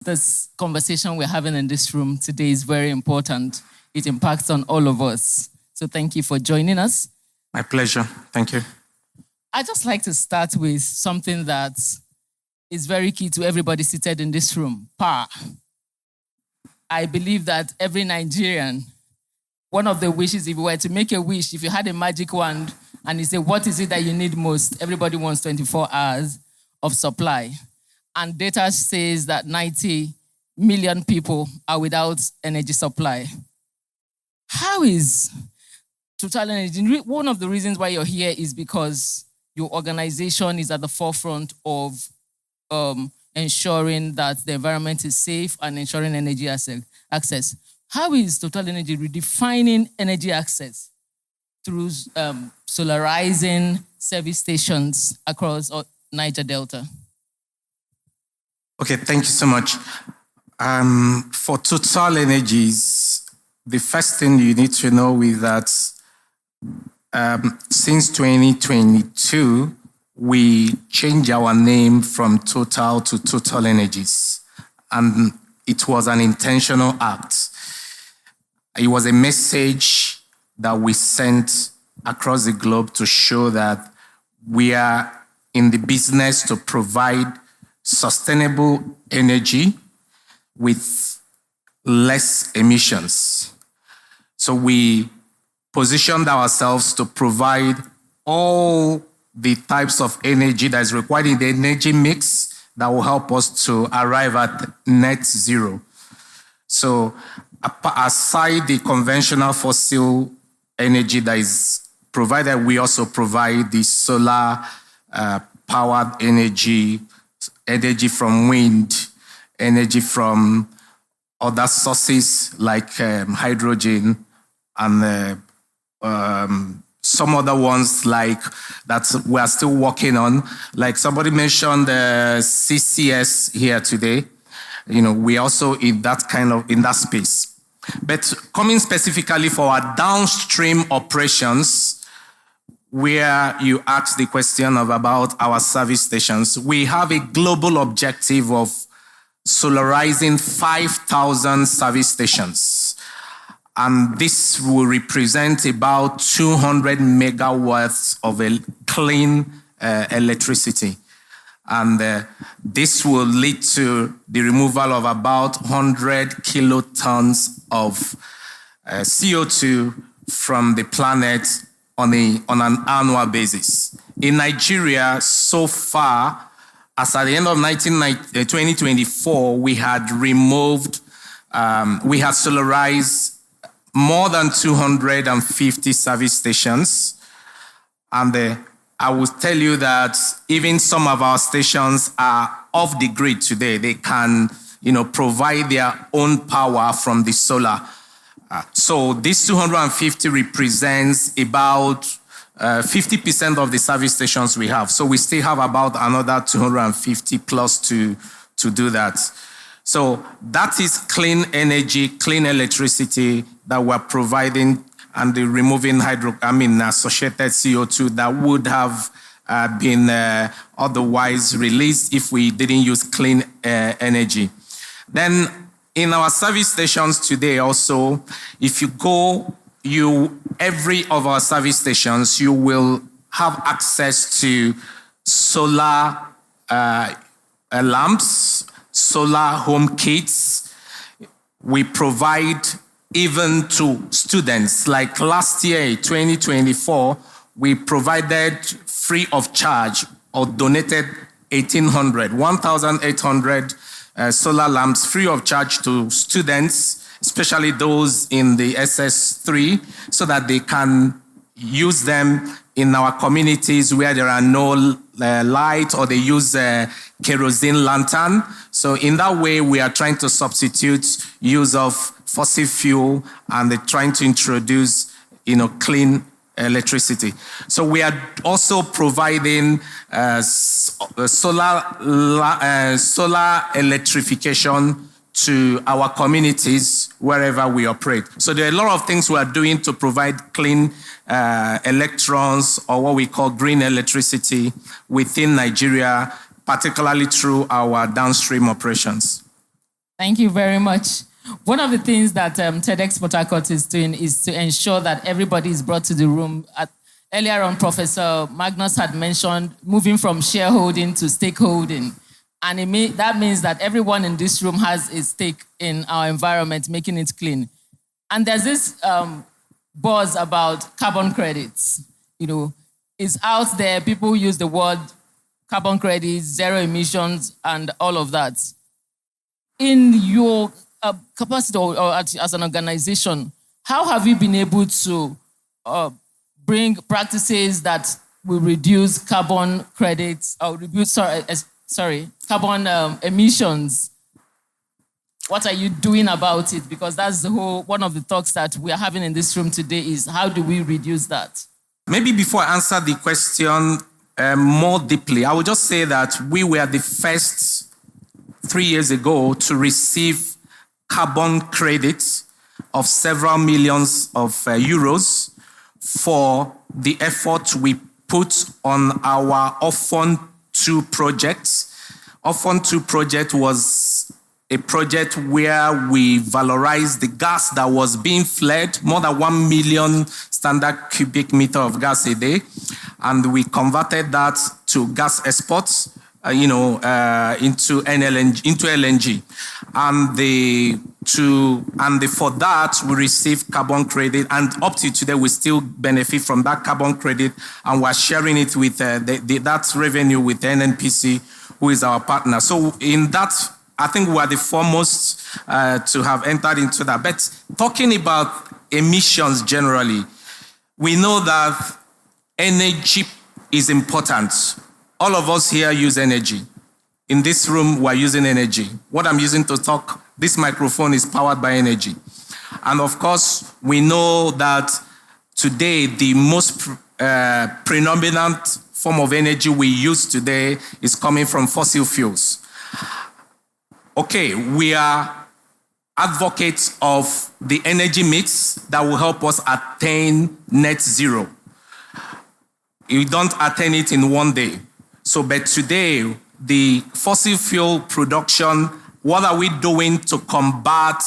This conversation we're having in this room today is very important. It impacts on all of us. So thank you for joining us. My pleasure. Thank you. I'd just like to start with something that is very key to everybody seated in this room: power. I believe that every Nigerian, one of the wishes, if you were to make a wish, if you had a magic wand and you say, what is it that you need most? Everybody wants 24 hours of supply. And data says that 90 million people are without energy supply. How is Total Energy? One of the reasons why you're here is because your organization is at the forefront of ensuring that the environment is safe and ensuring energy access. How is Total Energy redefining energy access through solarizing service stations across Niger Delta? Okay, thank you so much. For Total Energies, the first thing you need to know is that since 2022, we changed our name from Total to Total Energies, and it was an intentional act. It was a message that we sent across the globe to show that we are in the business to provide sustainable energy with less emissions. So we positioned ourselves to provide all the types of energy that is required in the energy mix that will help us to arrive at net zero. So aside the conventional fossil energy that is provided, we also provide the solar powered energy from wind, energy from other sources like hydrogen, and some other ones like that we are still working on. Like somebody mentioned CCS here today. We also in that space. But coming specifically for our downstream operations, where you asked the question about our service stations, we have a global objective of solarizing 5,000 service stations. And this will represent about 200 megawatts of clean electricity. And this will lead to the removal of about 100 kilotons of CO2 from the planet on an annual basis. In Nigeria, so far, as at the end of 2024, we had solarized more than 250 service stations. And I will tell you that even some of our stations are off the grid today. They can, provide their own power from the solar. So this 250 represents about 50% of the service stations we have. So we still have about another 250 plus to do that. So that is clean energy, clean electricity that we're providing, and the removing associated CO2 that would have been otherwise released if we didn't use clean energy. Then in our service stations today also, if you go, every of our service stations, you will have access to solar lamps, solar home kits. We provide even to students. Like last year, 2024, we provided free of charge or donated 1,800 solar lamps free of charge to students, especially those in the SS3, so that they can use them in our communities where there are no light, or they use kerosene lantern. So in that way, we are trying to substitute use of fossil fuel, and they're trying to introduce, clean electricity. So we are also providing solar electrification to our communities wherever we operate. So there are a lot of things we are doing to provide clean electrons, or what we call green electricity, within Nigeria, particularly through our downstream operations. Thank you very much. One of the things that TEDxPortHarcourt is doing is to ensure that everybody is brought to the room. Earlier on, Professor Magnus had mentioned moving from shareholding to stakeholding. And that means that everyone in this room has a stake in our environment, making it clean. And there's this buzz about carbon credits. You know, it's out there. People use the word carbon credits, zero emissions, and all of that. In your capacity or as an organization, how have you been able to bring practices that will reduce carbon credits or reduce carbon emissions? What are you doing about it? Because that's one of the talks that we are having in this room today is how do we reduce that? Maybe before I answer the question more deeply, I would just say that we were the first 3 years ago to receive carbon credits of several millions of euros for the effort we put on our Orphan 2 project. Orphan 2 project was a project where we valorized the gas that was being flared, more than 1 million standard cubic meter of gas a day, and we converted that to gas exports, into LNG, and for that we received carbon credit, and up to today we still benefit from that carbon credit, and we're sharing it with that revenue with NNPC, who is our partner. So in that, I think we are the foremost to have entered into that. But talking about emissions generally, we know that energy is important. All of us here use energy. In this room, we're using energy. What I'm using to talk, this microphone is powered by energy. And of course, we know that today, the most predominant form of energy we use today is coming from fossil fuels. Okay, we are advocates of the energy mix that will help us attain net zero. You don't attain it in one day. So, but today, the fossil fuel production, what are we doing to combat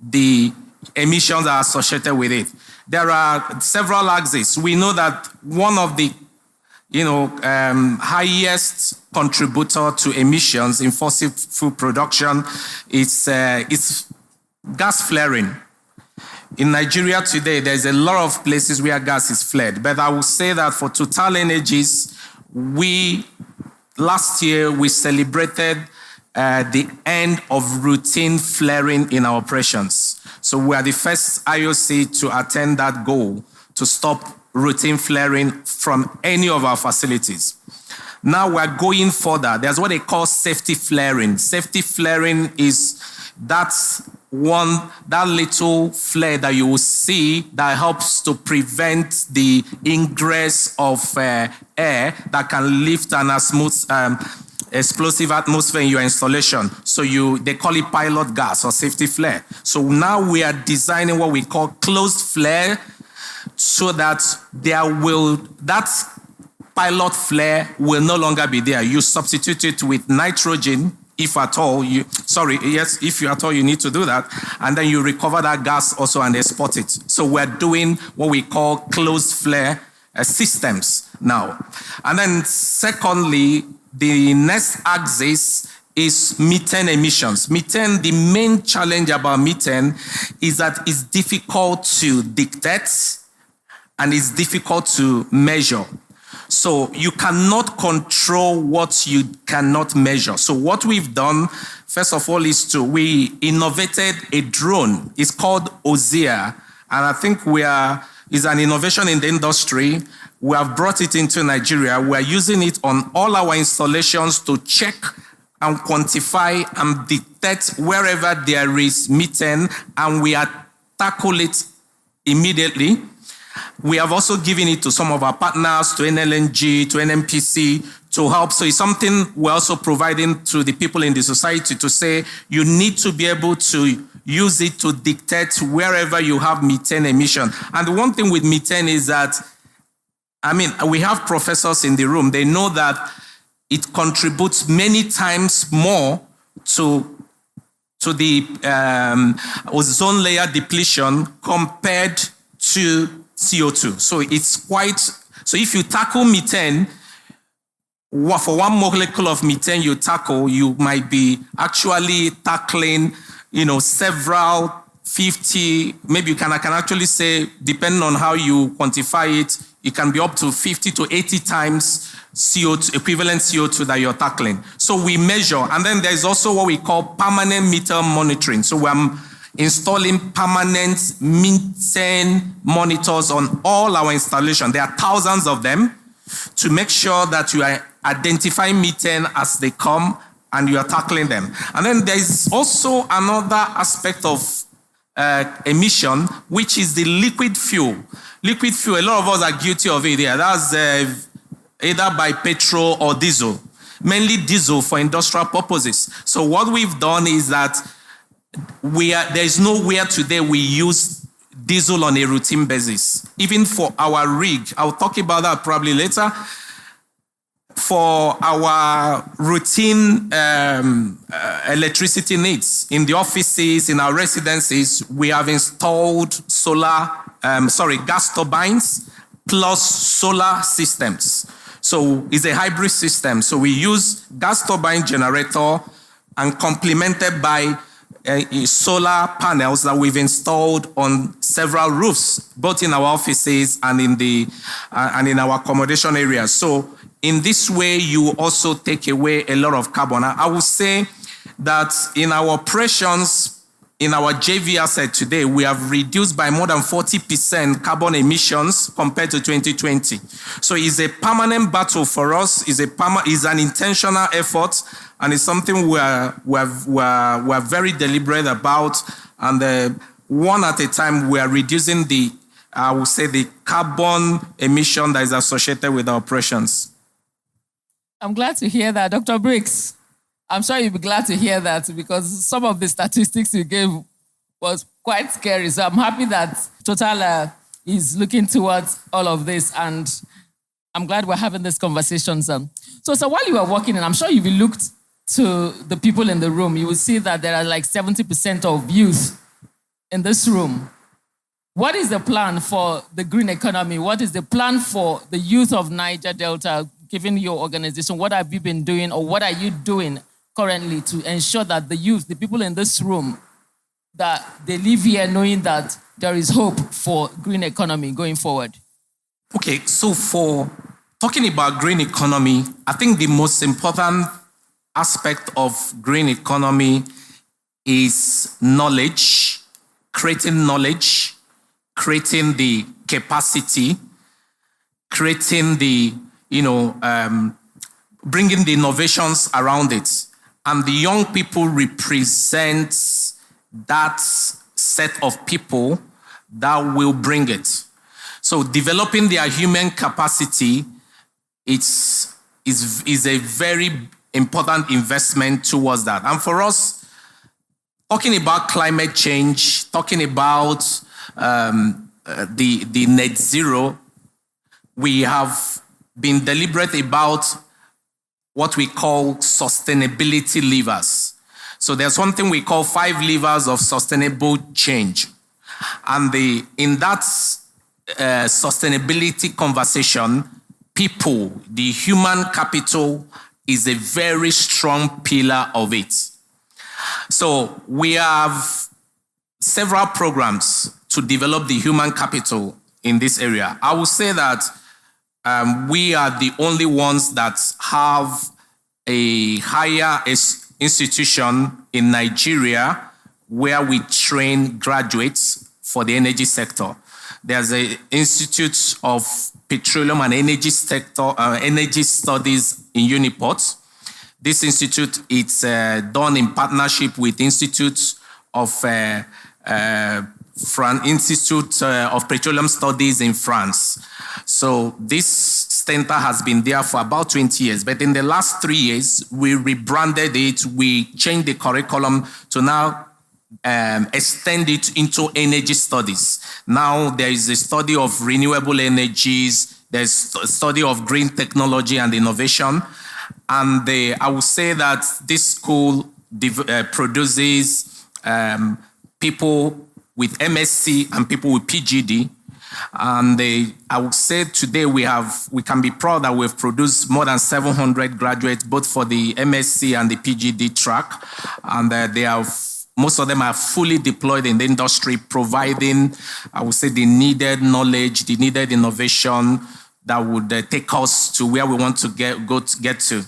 the emissions that are associated with it? There are several axes. We know that one of the highest contributor to emissions in fossil fuel production is gas flaring. In Nigeria today, there's a lot of places where gas is flared, but I will say that for Total Energies, last year we celebrated the end of routine flaring in our operations. So we are the first IOC to attain that goal, to stop routine flaring from any of our facilities. Now we're going further. There's what they call safety flaring. Safety flaring is that little flare that you will see that helps to prevent the ingress of air that can lift an explosive atmosphere in your installation. So they call it pilot gas or safety flare. So now we are designing what we call closed flare, so that that pilot flare will no longer be there. You substitute it with nitrogen, if at all you need to do that, and then you recover that gas also and export it. So we're doing what we call closed flare systems now. And then secondly, the next axis is methane emissions. Methane, the main challenge about methane is that it's difficult to detect and it's difficult to measure. So you cannot control what you cannot measure. So what we've done, first of all, we innovated a drone. It's called Ozia, and I think it's an innovation in the industry. We have brought it into Nigeria. We are using it on all our installations to check and quantify and detect wherever there is methane, and we tackle it immediately. We have also given it to some of our partners, to NLNG, to NNPC, to help. So it's something we're also providing to the people in the society to say, you need to be able to use it to detect wherever you have methane emission. And the one thing with methane is that, we have professors in the room. They know that it contributes many times more to to the ozone layer depletion compared to CO2. So it's quite, so if you tackle methane, for one molecule of methane you tackle, you might be actually tackling, several 50, maybe I can actually say, depending on how you quantify it, it can be up to 50 to 80 times CO2, equivalent CO2 that you're tackling. So we measure, and then there's also what we call permanent meter monitoring. So we're installing permanent methane monitors on all our installations. There are thousands of them to make sure that you are identifying methane as they come and you are tackling them. And then there is also another aspect of emission, which is the liquid fuel. Liquid fuel, a lot of us are guilty of it. Yeah, that's either by petrol or diesel, mainly diesel for industrial purposes. So what we've done is that there is nowhere today we use diesel on a routine basis, even for our rig. I'll talk about that probably later. For our routine electricity needs in the offices, in our residences, we have installed gas turbines plus solar systems. So it's a hybrid system. So we use gas turbine generator and complemented by solar panels that we've installed on several roofs, both in our offices and in our accommodation areas. So in this way, you also take away a lot of carbon. I would say that in our operations, in our JV asset today, we have reduced by more than 40% carbon emissions compared to 2020. So it's a permanent battle for us. It's an intentional effort, and it's something we're very deliberate about. And one at a time, we are reducing the carbon emission that is associated with our operations. I'm glad to hear that, Dr. Briggs. I'm sure you'll be glad to hear that because some of the statistics you gave was quite scary. So I'm happy that Total is looking towards all of this, and I'm glad we're having this conversation. So while you were walking in, I'm sure if you looked to the people in the room, you will see that there are like 70% of youth in this room. What is the plan for the green economy? What is the plan for the youth of Niger Delta, given your organization? What have you been doing, or what are you doing currently to ensure that the youth, the people in this room, that they live here knowing that there is hope for green economy going forward? Okay, so for talking about green economy, I think the most important aspect of green economy is knowledge, creating the capacity, creating the bringing the innovations around it. And the young people represent that set of people that will bring it. So developing their human capacity is a very important investment towards that. And for us, talking about climate change, talking about the net zero, we have been deliberate about what we call sustainability levers. So there's something we call 5 levers of sustainable change. And in that sustainability conversation, people, the human capital, is a very strong pillar of it. So we have several programs to develop the human capital in this area. I would say that we are the only ones that have a higher institution in Nigeria where we train graduates for the energy sector. There's an Institute of Petroleum and Energy Sector, Energy Studies in Uniport. This institute is done in partnership with Institute of Petroleum Studies in France. So this center has been there for about 20 years. But in the last 3 years, we rebranded it. We changed the curriculum to now extend it into energy studies. Now there is a study of renewable energies. There's a study of green technology and innovation. And I would say that this school produces people with MSc and people with PGD. And I would say today we can be proud that we've produced more than 700 graduates, both for the MSc and the PGD track. And most of them are fully deployed in the industry, providing, I would say, the needed knowledge, the needed innovation that would take us to where we want to get to.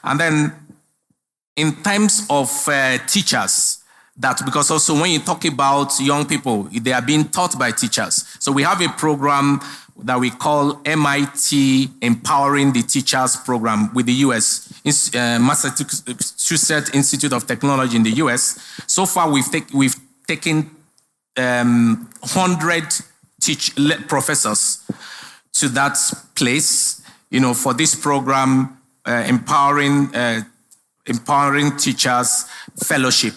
And then in terms of teachers, because also when you talk about young people, they are being taught by teachers. So we have a program that we call MIT Empowering the Teachers program with the US, Massachusetts Institute of Technology in the US. So far, we've taken 100 professors to that place, for this program, empowering teachers fellowship.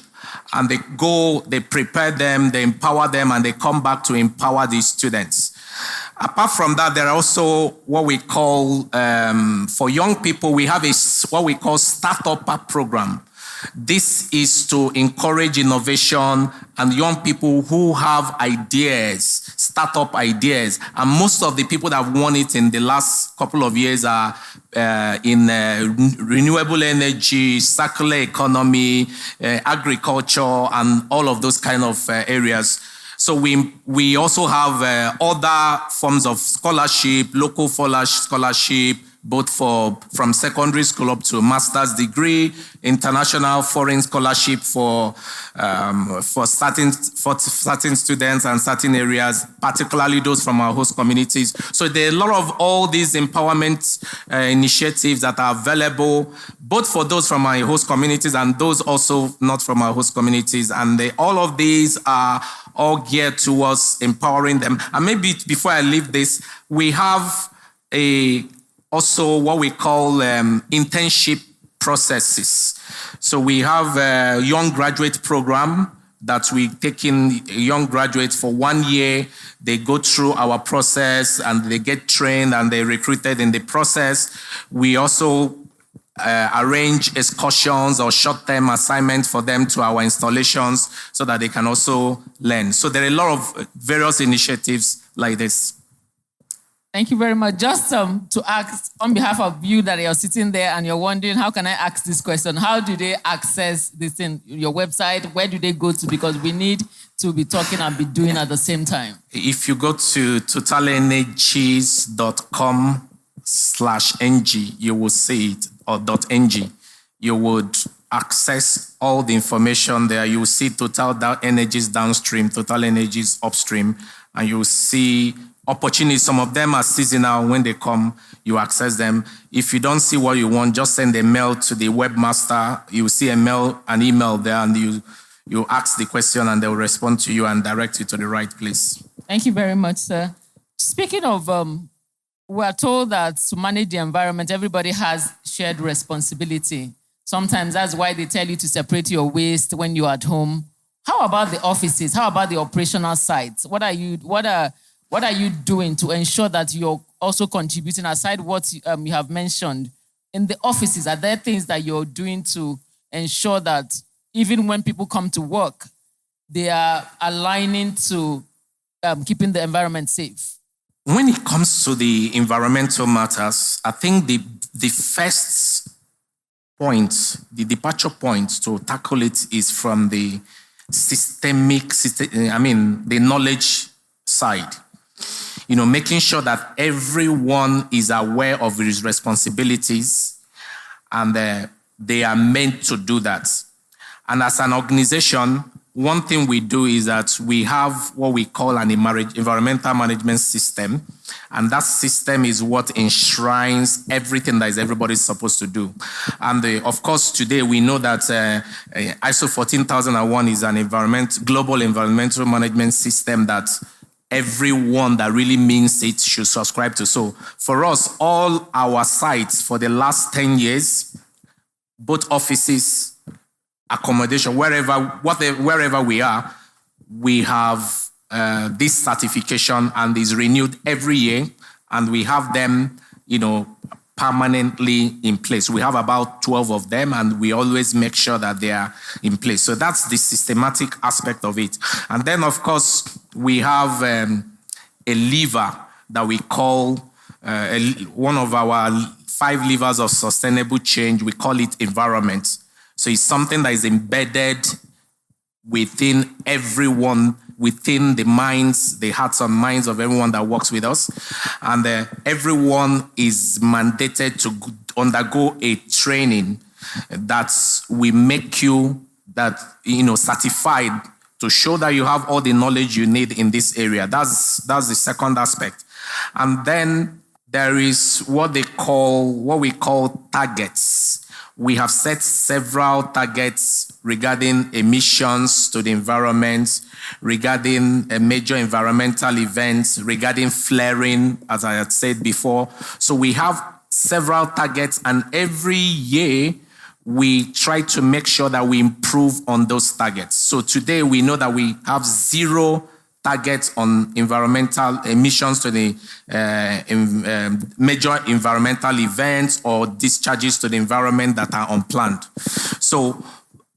And they go, they prepare them, they empower them, and they come back to empower these students. Apart from that, there are also what we call, for young people, we have what we call Startup program. This is to encourage innovation and young people who have ideas, startup ideas. And most of the people that have won it in the last couple of years are in renewable energy, circular economy, agriculture, and all of those kind of areas. So we also have other forms of scholarship, local scholarship, both from secondary school up to a master's degree, international foreign scholarship for certain students and certain areas, particularly those from our host communities. So there are a lot of all these empowerment initiatives that are available, both for those from our host communities and those also not from our host communities. And all of these are all geared towards empowering them. And maybe before I leave this, we have also what we call internship processes. So we have a young graduate program that we take in young graduates for 1 year. They go through our process and they get trained and they're recruited in the process. We also arrange excursions or short-term assignments for them to our installations so that they can also learn. So there are a lot of various initiatives like this. Thank you very much. Just to ask, on behalf of you that you're sitting there and you're wondering, how can I ask this question? How do they access this in your website? Where do they go to? Because we need to be talking and be doing at the same time. If you go to totalenergies.com/ng, you will see it, or .ng. You would access all the information there. You will see Total Energies downstream, Total Energies upstream, and you will see opportunities. Some of them are seasonal. When they come, you access them. If you don't see what you want, just send a mail to the webmaster. You will see an email there, and you ask the question, and they will respond to you and direct you to the right place. Thank you very much, sir. Speaking of, we are told that to manage the environment, everybody has shared responsibility. Sometimes that's why they tell you to separate your waste when you're at home. How about the offices? How about the operational sites? What are you doing to ensure that you're also contributing, aside what you have mentioned? In the offices, are there things that you're doing to ensure that even when people come to work, they are aligning to keeping the environment safe? When it comes to the environmental matters, I think the first point, the departure point to tackle it is from the the knowledge side. Making sure that everyone is aware of his responsibilities and they are meant to do that. And as an organization, one thing we do is that we have what we call an environmental management system. And that system is what enshrines everything that everybody's supposed to do. And of course, today we know that ISO 14001 is an global environmental management system that everyone that really means it should subscribe to. So for us, all our sites for the last 10 years, both offices, accommodation, wherever we are, we have this certification, and is renewed every year, and we have them, permanently in place. We have about 12 of them, and we always make sure that they are in place. So that's the systematic aspect of it. And then, of course, we have a lever that we call one of our 5 levers of sustainable change. We call it environment. So it's something that is embedded within everyone, within the minds, the hearts and minds of everyone that works with us. And everyone is mandated to undergo a training that we make you certified to show that you have all the knowledge you need in this area. That's the second aspect. And then there is what we call targets. We have set several targets regarding emissions to the environment, regarding major environmental events, regarding flaring, as I had said before. So we have several targets, and every year we try to make sure that we improve on those targets. So today we know that we have 0 targets on environmental emissions to the major environmental events or discharges to the environment that are unplanned. So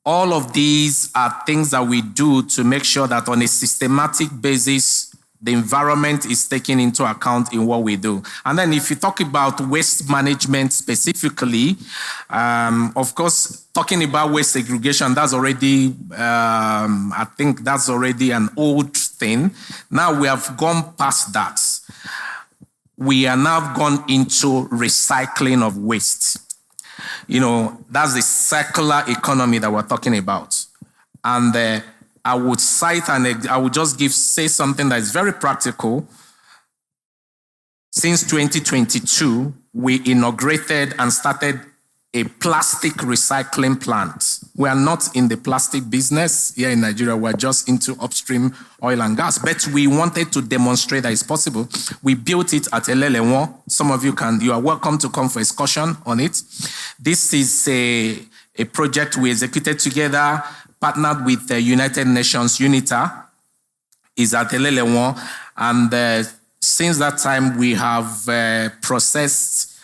all of these are things that we do to make sure that on a systematic basis, the environment is taken into account in what we do. And then if you talk about waste management specifically, of course, talking about waste segregation, that's already, I think that's already an old thing. Now we have gone past that. We are now gone into recycling of waste. That's the circular economy that we're talking about. And I would cite and I would just say something that is very practical. Since 2022, we inaugurated and started a plastic recycling plant. We are not in the plastic business here in Nigeria. We're just into upstream oil and gas. But we wanted to demonstrate that it's possible. We built it at Elelewon. Some of you are welcome to come for excursion on it. This is a project we executed together, partnered with the United Nations UNITA, is at Elelewon. And since that time, we have processed,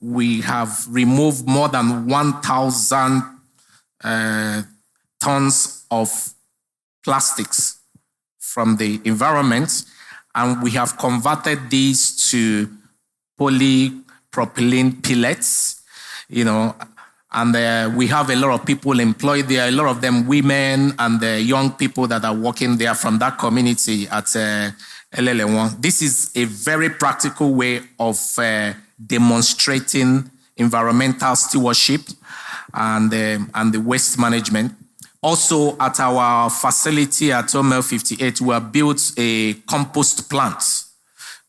we have removed more than 1,000 tons of plastics from the environment. And we have converted these to polypropylene pellets, and we have a lot of people employed there, a lot of them women and young people that are working there from that community at Elelewon. This is a very practical way of demonstrating environmental stewardship and the waste management. Also, at our facility at OML 58, we have built a compost plant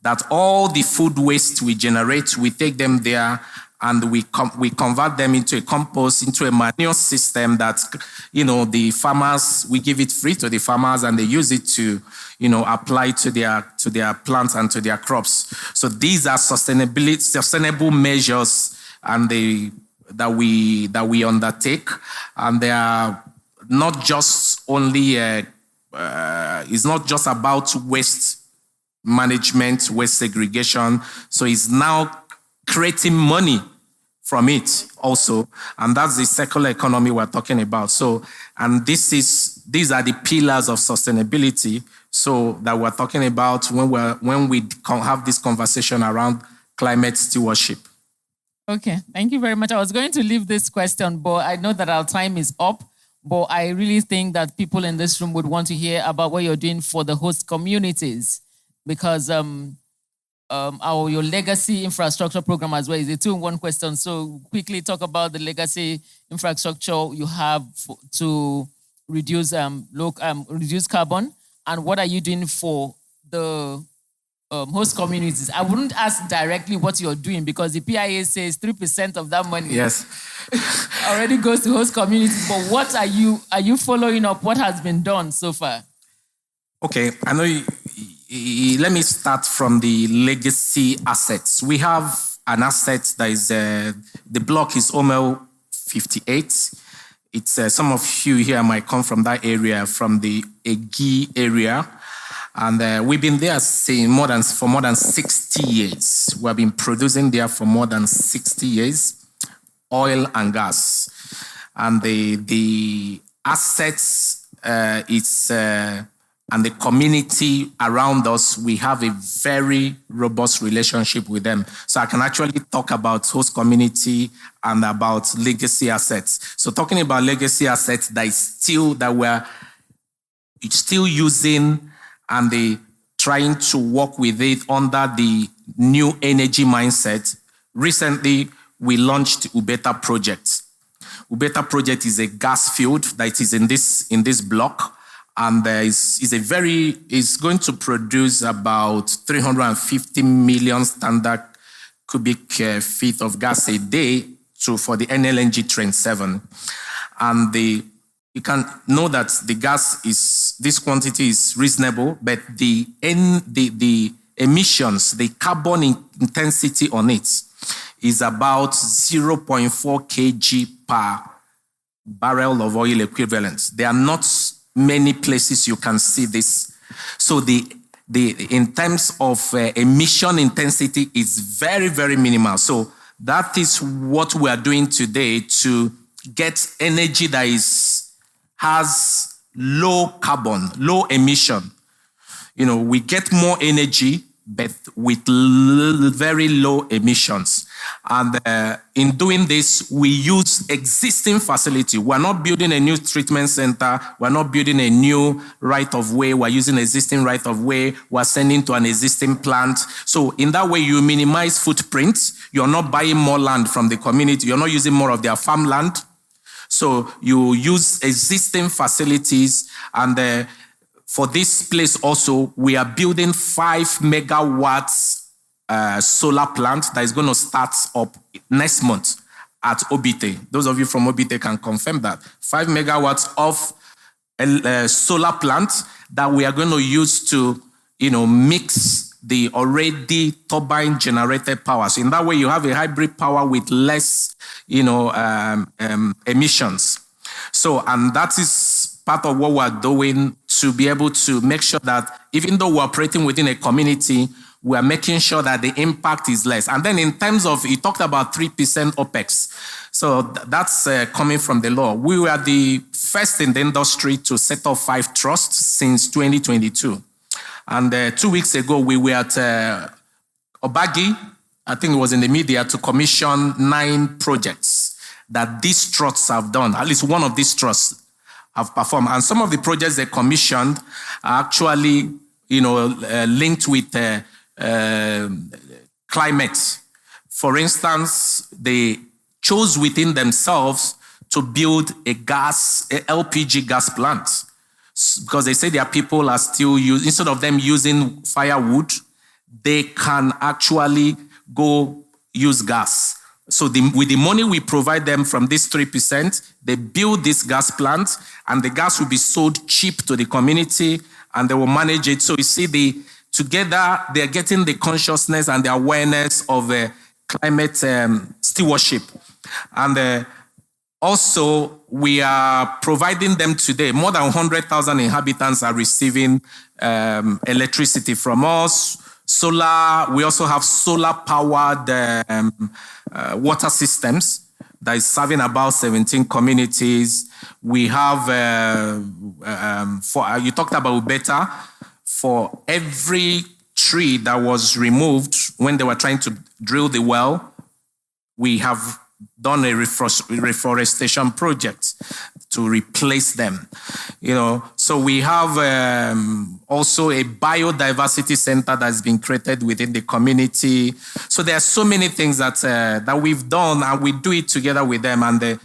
that all the food waste we generate, we take them there and we convert them into a compost, into a manure system that, the farmers, we give it free to the farmers and they use it to, apply to their plants and to their crops. So these are sustainable measures and that we undertake. And they are not just only, it's not just about waste management, waste segregation. So it's now creating money from it also. And that's the circular economy we're talking about. So, and these are the pillars of sustainability so that we're talking about when we have this conversation around climate stewardship. Okay, thank you very much. I was going to leave this question, but I know that our time is up. But I really think that people in this room would want to hear about what you're doing for the host communities, because your legacy infrastructure program as well is a 2-in-1 question. So quickly talk about the legacy infrastructure you have to reduce reduce carbon, and what are you doing for the host communities. I wouldn't ask directly what you're doing because the PIA says 3% of that money already goes to host communities. But what are you following up? What has been done so far? Okay, I know. Let me start from the legacy assets. We have an asset that is, the block is OML 58. It's some of you here might come from that area, from the Egi area. And we've been there for more than 60 years. We have been producing there for more than 60 years, oil and gas. And the assets, and the community around us, we have a very robust relationship with them. So I can actually talk about host community and about legacy assets. So talking about legacy assets that we're still using and trying to work with it under the new energy mindset. Recently, we launched Ubeta Project. Ubeta Project is a gas field that is in this block. And is going to produce about 350 million standard cubic feet of gas a day for the NLNG Train 7. And you can know that this quantity is reasonable, but the emissions, the carbon intensity on it is about 0.4 kg per barrel of oil equivalent. There are not many places you can see this. So in terms of emission intensity is very, very minimal. So that is what we are doing today to get energy that has low carbon, low emission. We get more energy, but with very low emissions. And in doing this, we use existing facility. We're not building a new treatment center. We're not building a new right-of-way. We're using existing right-of-way. We're sending to an existing plant. So in that way, you minimize footprint. You're not buying more land from the community. You're not using more of their farmland. So you use existing facilities. And for this place also, we are building 5 megawatts solar plant that is going to start up next month at Obite. Those of you from Obite can confirm that. 5 megawatts of solar plant that we are going to use to, mix the already turbine generated power. So in that way, you have a hybrid power with less, emissions. So, and that is part of what we're doing to be able to make sure that even though we're operating within a community, we are making sure that the impact is less. And then in terms of, you talked about 3% OPEX. So that's coming from the law. We were the first in the industry to set up 5 trusts since 2022. And 2 weeks ago, we were at Obagi, I think it was in the media, to commission 9 projects that these trusts have done. At least one of these trusts have performed. And some of the projects they commissioned are actually, linked with climate. For instance, they chose within themselves to build a LPG gas plant, because they say their people are still instead of them using firewood, they can actually go use gas. So with the money we provide them from this 3%, they build this gas plant, and the gas will be sold cheap to the community, and they will manage it. So you see, together they're getting the consciousness and the awareness of climate stewardship. And also, we are providing them today. More than 100,000 inhabitants are receiving electricity from us. Solar, we also have solar-powered water systems that is serving about 17 communities. We have, you talked about Ubeta. For every tree that was removed when they were trying to drill the well, we have done a reforestation project to replace them. So we have also a biodiversity center that's been created within the community. So there are so many things that we've done, and we do it together with them. And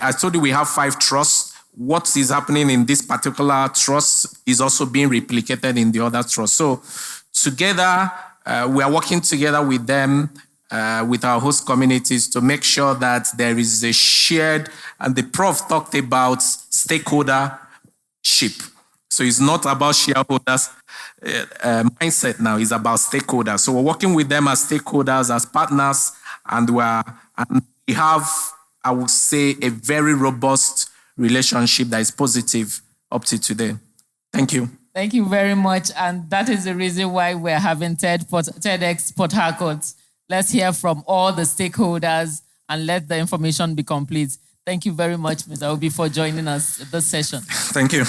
I told you we have 5 trusts. What is happening in this particular trust is also being replicated in the other trusts. So together, we are working together with them, with our host communities, to make sure that there is a shared, and the Prof talked about stakeholdership. So it's not about shareholders mindset now, it's about stakeholders. So we're working with them as stakeholders, as partners, and we have, I would say, a very robust relationship that is positive up to today. Thank you. Thank you very much. And that is the reason why we're having TEDxPortHarcourt. Let's hear from all the stakeholders and let the information be complete. Thank you very much, Mr. Obi, for joining us at this session. Thank you.